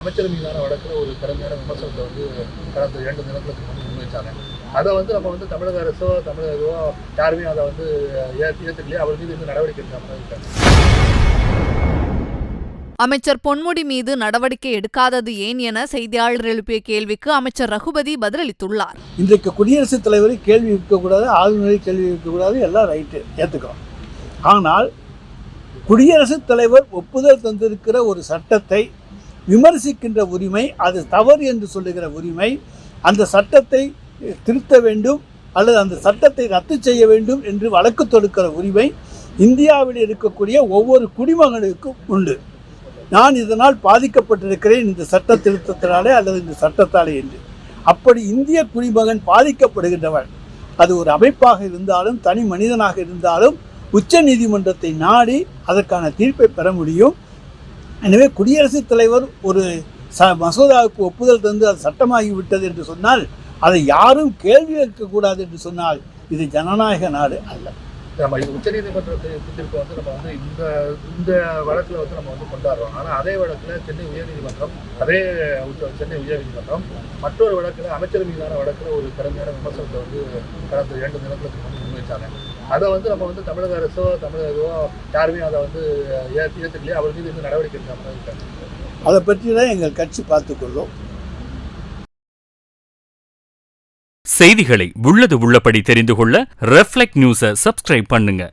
அமைச்சர் மீதான வழக்கில் ஒரு கடுமையான விமர்சனத்தை கடந்த 2 தினங்களுக்கு முன்பு முன்வைச்சாங்க. அதை நம்ம தமிழக அரசோ தமிழகோ யாருமே அதை ஏற்றுக்கலையே. அவர் மீது இன்னும் நடவடிக்கை எடுக்காம இருக்காங்க. அமைச்சர் பொன்முடி மீது நடவடிக்கை எடுக்காதது ஏன் என செய்தியாளர் எழுப்பிய கேள்விக்கு அமைச்சர் ரகுபதி பதிலளித்துள்ளார். இன்றைக்கு குடியரசுத் தலைவரை கேள்வி இருக்கக்கூடாது, ஆளுநரை கேள்வி இருக்கக்கூடாது, எல்லாம் ரைட்டு ஏற்றுக்கிறோம். ஆனால் குடியரசுத் தலைவர் ஒப்புதல் தந்திருக்கிற ஒரு சட்டத்தை விமர்சிக்கின்ற உரிமை, அது தவறு என்று சொல்லுகிற உரிமை, அந்த சட்டத்தை திருத்த வேண்டும் அல்லது அந்த சட்டத்தை ரத்து செய்ய வேண்டும் என்று வழக்கு தொடுக்கிற உரிமை இந்தியாவில் இருக்கக்கூடிய ஒவ்வொரு குடிமகனுக்கும் உண்டு. நான் இதனால் பாதிக்கப்பட்டிருக்கிறேன் இந்த சட்ட திருத்தத்தினாலே அல்லது இந்த சட்டத்தாலே என்று. அப்படி இந்திய குடிமகன் பாதிக்கப்படுகின்றவன், அது ஒரு அமைப்பாக இருந்தாலும் தனி மனிதனாக இருந்தாலும் உச்ச நீதிமன்றத்தை நாடி அதற்கான தீர்ப்பை பெற முடியும். எனவே குடியரசுத் தலைவர் ஒரு மசோதாவுக்கு ஒப்புதல் தந்து அது சட்டமாகிவிட்டது என்று சொன்னால் அதை யாரும் கேள்வி கேட்கக்கூடாது என்று சொன்னால் இது ஜனநாயக நாடு அல்ல. நம்ம இது உச்சநீதிமன்ற தீர்ப்பு நம்ம இந்த வழக்கில் நம்ம கொண்டாடுறோம். ஆனால் அதே வழக்கில் சென்னை உயர்நீதிமன்றம், சென்னை உயர்நீதிமன்றம் மற்றொரு வழக்கில் அமைச்சர் மீதான வழக்கில் ஒரு கடுமையான விமர்சனத்தை கடந்த 2 தினங்களுக்கு முன்பு முன்வைச்சாங்க. அதை நம்ம தமிழக அரசோ தமிழகோ யாருமே அதை ஏற்றுக்கலையே. அவர் மீது இன்னும் நடவடிக்கை எடுக்காம இருக்காங்க. அதை பற்றி தான் எங்கள் கட்சி பார்த்துக்கொள்ளும். செய்திகளை உள்ளது உள்ளபடி தெரிந்து கொள்ள ரெஃப்ளெக்ட் நியூஸை சப்ஸ்கிரைப் பண்ணுங்க.